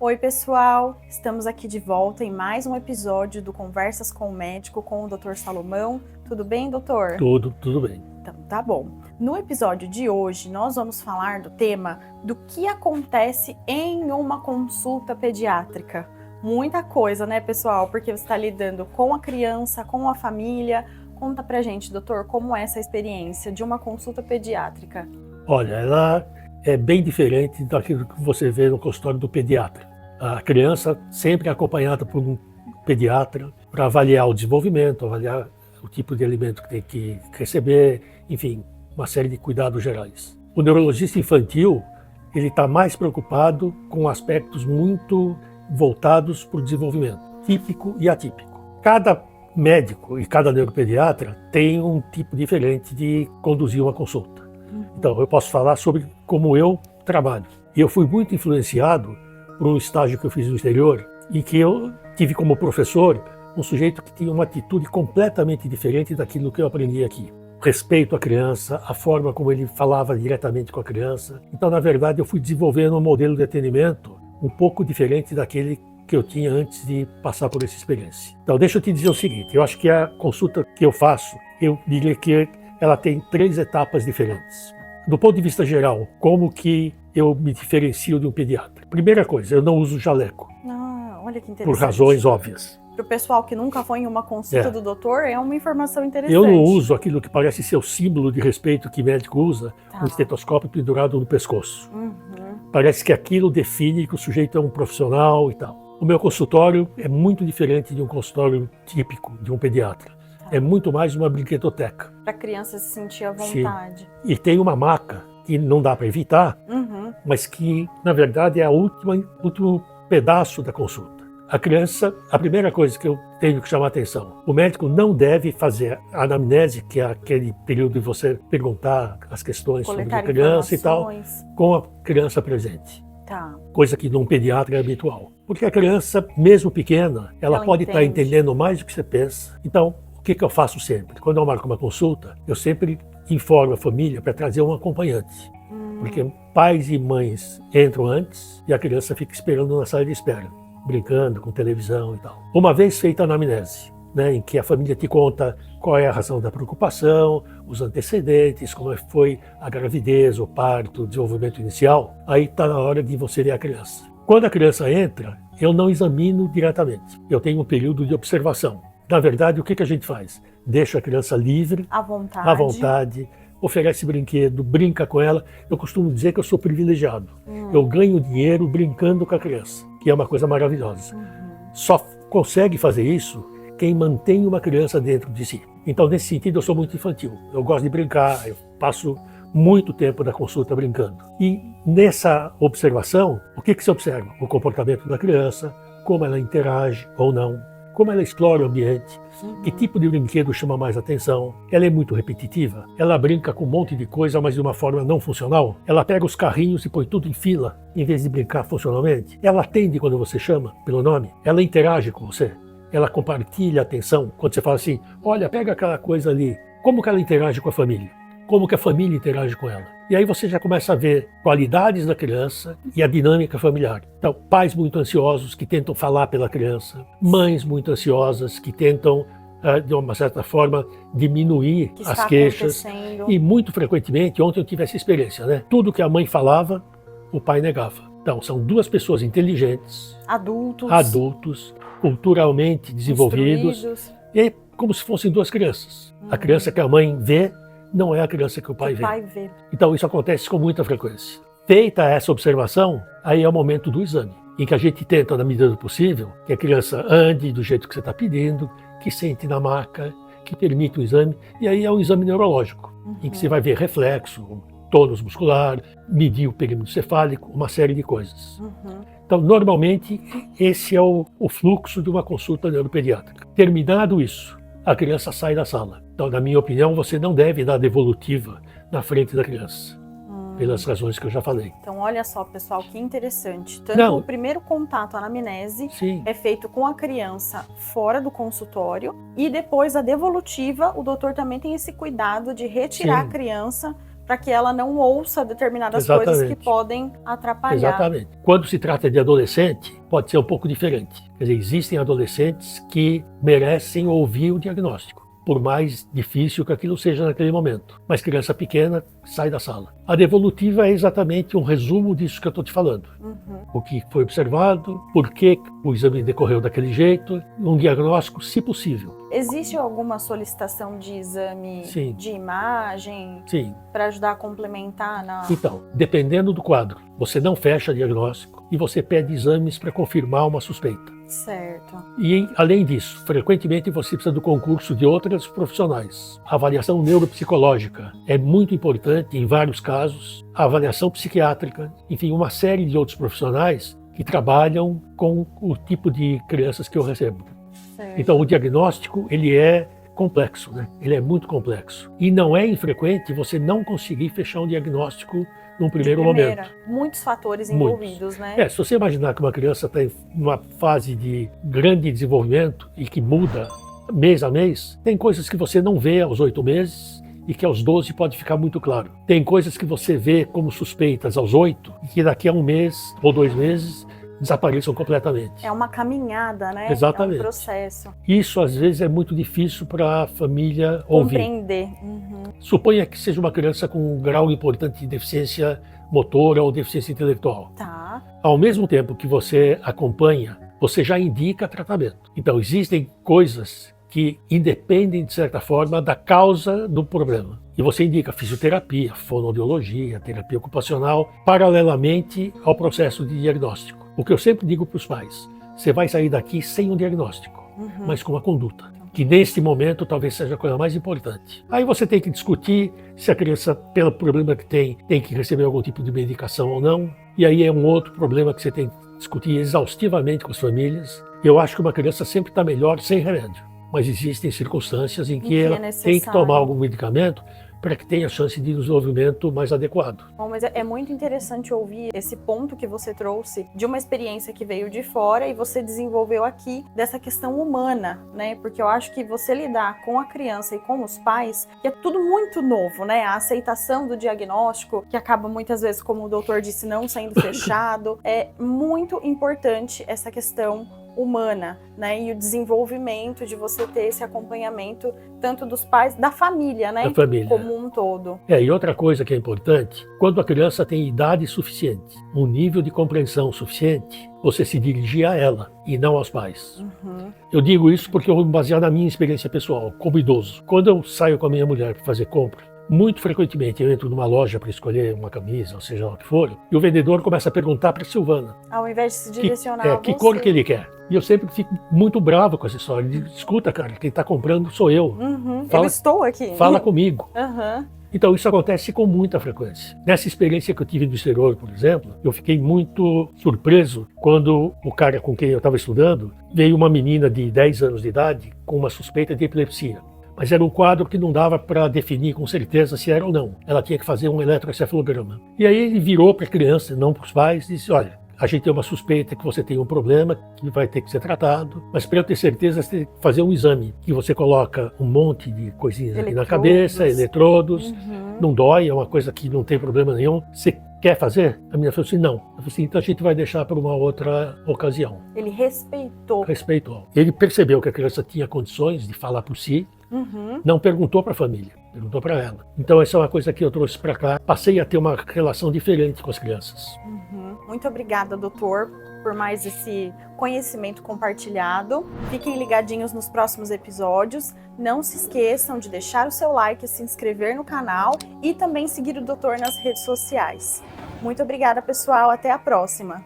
Oi pessoal, estamos aqui de volta em mais um episódio do Conversas com o Médico com o Dr. Salomão. Tudo bem, doutor? Tudo bem. Então, tá bom. No episódio de hoje, nós vamos falar do tema do que acontece em uma consulta pediátrica. Muita coisa, né, pessoal? Porque você está lidando com a criança, com a família. Conta pra gente, doutor, como é essa experiência de uma consulta pediátrica? Olha, ela é bem diferente daquilo que você vê no consultório do pediatra. A criança sempre é acompanhada por um pediatra para avaliar o desenvolvimento, avaliar o tipo de alimento que tem que receber, enfim, uma série de cuidados gerais. O neurologista infantil, ele está mais preocupado com aspectos muito voltados para o desenvolvimento, típico e atípico. Cada médico e cada neuropediatra tem um tipo diferente de conduzir uma consulta. Então, eu posso falar sobre como eu trabalho. E eu fui muito influenciado por um estágio que eu fiz no exterior, em que eu tive como professor um sujeito que tinha uma atitude completamente diferente daquilo que eu aprendi aqui. Respeito à criança, a forma como ele falava diretamente com a criança. Então, na verdade, eu fui desenvolvendo um modelo de atendimento um pouco diferente daquele que eu tinha antes de passar por essa experiência. Então, deixa eu te dizer o seguinte, eu acho que a consulta que eu faço, eu diria que ela tem 3 etapas diferentes. Do ponto de vista geral, como que eu me diferencio de um pediatra? Primeira coisa, eu não uso jaleco. Olha que interessante. Por razões óbvias. Para o pessoal que nunca foi em uma consulta do doutor, é uma informação interessante. Eu não uso aquilo que parece ser o símbolo de respeito que médico usa, um estetoscópio pendurado no pescoço. Parece que aquilo define que o sujeito é um profissional e tal. O meu consultório é muito diferente de um consultório típico de um pediatra. É muito mais uma brinquedoteca. Para a criança se sentir à vontade. Sim. E tem uma maca que não dá para evitar, mas que, na verdade, é o último pedaço da consulta. A criança, a primeira coisa que eu tenho que chamar a atenção, o médico não deve fazer a anamnese, que é aquele período de você perguntar as questões sobre a criança e tal, com a criança presente. Coisa que num pediatra é habitual. Porque a criança, mesmo pequena, ela pode estar entendendo mais do que você pensa. Então, o que eu faço sempre? Quando eu marco uma consulta, eu sempre informo a família para trazer um acompanhante. Porque pais e mães entram antes e a criança fica esperando na sala de espera, brincando com televisão e tal. Uma vez feita a anamnese, em que a família te conta qual é a razão da preocupação, os antecedentes, como foi a gravidez, o parto, o desenvolvimento inicial, aí está na hora de você ver a criança. Quando a criança entra, eu não examino diretamente. Eu tenho um período de observação. Na verdade, o que a gente faz? Deixa a criança livre, à vontade, oferece brinquedo, brinca com ela. Eu costumo dizer que eu sou privilegiado. Eu ganho dinheiro brincando com a criança, que é uma coisa maravilhosa. Só consegue fazer isso quem mantém uma criança dentro de si. Então, nesse sentido, eu sou muito infantil. Eu gosto de brincar, eu passo muito tempo da consulta brincando. E nessa observação, o que se observa? O comportamento da criança, como ela interage ou não, como ela explora o ambiente, que tipo de brinquedo chama mais atenção. Ela é muito repetitiva, ela brinca com um monte de coisa, mas de uma forma não funcional. Ela pega os carrinhos e põe tudo em fila, em vez de brincar funcionalmente. Ela atende quando você chama pelo nome, ela interage com você. Ela compartilha a atenção quando você fala assim, olha, pega aquela coisa ali. Como que ela interage com a família? Como que a família interage com ela? E aí você já começa a ver qualidades da criança e a dinâmica familiar. Então, pais muito ansiosos que tentam falar pela criança, mães muito ansiosas que tentam, de uma certa forma, diminuir as queixas. E muito frequentemente, ontem eu tive essa experiência, tudo que a mãe falava, o pai negava. Então, são 2 pessoas inteligentes, adultos, culturalmente desenvolvidos, e é como se fossem 2 crianças. A criança que a mãe vê não é a criança que o pai vê. Então isso acontece com muita frequência. Feita essa observação, aí é o momento do exame, em que a gente tenta, na medida do possível, que a criança ande do jeito que você está pedindo, que sente na maca, que permita o exame, e aí é um exame neurológico, em que você vai ver reflexo, tônus muscular, medir o perímetro cefálico, uma série de coisas. Então, normalmente, esse é o fluxo de uma consulta neuropediátrica. Terminado isso, a criança sai da sala. Então, na minha opinião, você não deve dar devolutiva na frente da criança, pelas razões que eu já falei. Então, olha só, pessoal, que interessante. Tanto o primeiro contato, a anamnese, é feito com a criança fora do consultório, e depois a devolutiva, o doutor também tem esse cuidado de retirar a criança para que ela não ouça determinadas coisas que podem atrapalhar. Exatamente. Quando se trata de adolescente, pode ser um pouco diferente. Quer dizer, existem adolescentes que merecem ouvir o diagnóstico, por mais difícil que aquilo seja naquele momento. Mas criança pequena sai da sala. A devolutiva é exatamente um resumo disso que eu estou te falando. O que foi observado, por que o exame decorreu daquele jeito, um diagnóstico, se possível. Existe alguma solicitação de exame de imagem para ajudar a complementar? Então, dependendo do quadro, você não fecha diagnóstico e você pede exames para confirmar uma suspeita. Certo. E, além disso, frequentemente você precisa do concurso de outros profissionais. A avaliação neuropsicológica é muito importante em vários casos, a avaliação psiquiátrica, enfim, uma série de outros profissionais que trabalham com o tipo de crianças que eu recebo. Certo. Então, o diagnóstico, ele é complexo, né? Ele é muito complexo. E não é infrequente você não conseguir fechar um diagnóstico num primeiro momento. Muitos fatores envolvidos, né? Se você imaginar que uma criança está em uma fase de grande desenvolvimento e que muda mês a mês, tem coisas que você não vê aos 8 meses e que aos 12 pode ficar muito claro. Tem coisas que você vê como suspeitas aos 8 e que daqui a 1 mês ou 2 meses desapareçam completamente. É uma caminhada, né? Exatamente. É um processo. Isso, às vezes, é muito difícil para a família ouvir. Compreender. Suponha que seja uma criança com um grau importante de deficiência motora ou deficiência intelectual. Tá. Ao mesmo tempo que você acompanha, você já indica tratamento. Então, existem coisas que independem, de certa forma, da causa do problema. E você indica fisioterapia, fonoaudiologia, terapia ocupacional, paralelamente ao processo de diagnóstico. O que eu sempre digo para os pais, você vai sair daqui sem um diagnóstico, mas com uma conduta, que neste momento talvez seja a coisa mais importante. Aí você tem que discutir se a criança, pelo problema que tem que receber algum tipo de medicação ou não. E aí é um outro problema que você tem que discutir exaustivamente com as famílias. Eu acho que uma criança sempre está melhor sem remédio, mas existem circunstâncias em que ela tem que tomar algum medicamento para que tenha chance de desenvolvimento mais adequado. Bom, mas é muito interessante ouvir esse ponto que você trouxe de uma experiência que veio de fora e você desenvolveu aqui dessa questão humana, né? Porque eu acho que você lidar com a criança e com os pais, que é tudo muito novo, né? A aceitação do diagnóstico, que acaba muitas vezes, como o doutor disse, não sendo fechado, é muito importante essa questão humana, né? E o desenvolvimento de você ter esse acompanhamento tanto dos pais, da família, né? Da família. Como um todo. E outra coisa que é importante, quando a criança tem idade suficiente, um nível de compreensão suficiente, você se dirigir a ela e não aos pais. Eu digo isso porque eu vou basear na minha experiência pessoal, como idoso. Quando eu saio com a minha mulher para fazer compra, muito frequentemente eu entro numa loja para escolher uma camisa, ou seja lá o que for, e o vendedor começa a perguntar para a Silvana. Ao invés de se direcionar a você. Que cor que ele quer. E eu sempre fico muito bravo com essa história. Ele diz, escuta, cara, quem está comprando sou eu. Eu estou aqui. Fala comigo. Então isso acontece com muita frequência. Nessa experiência que eu tive no exterior, por exemplo, eu fiquei muito surpreso quando o cara com quem eu estava estudando veio uma menina de 10 anos de idade com uma suspeita de epilepsia. Mas era um quadro que não dava para definir com certeza se era ou não. Ela tinha que fazer um eletroencefalograma. E aí ele virou para a criança, não para os pais, e disse, olha, a gente tem uma suspeita que você tem um problema que vai ter que ser tratado, mas para eu ter certeza você tem que fazer um exame, que você coloca um monte de coisinhas aqui na cabeça, eletrodos, não dói, é uma coisa que não tem problema nenhum. Você quer fazer? A menina falou assim, não. Eu falei assim, então a gente vai deixar para uma outra ocasião. Ele respeitou. Respeitou. Ele percebeu que a criança tinha condições de falar por si, não perguntou para a família, perguntou para ela. Então essa é uma coisa que eu trouxe para cá. Passei a ter uma relação diferente com as crianças. Muito obrigada, doutor, por mais esse conhecimento compartilhado. Fiquem ligadinhos nos próximos episódios. Não se esqueçam de deixar o seu like, se inscrever no canal e também seguir o doutor nas redes sociais. Muito obrigada, pessoal. Até a próxima.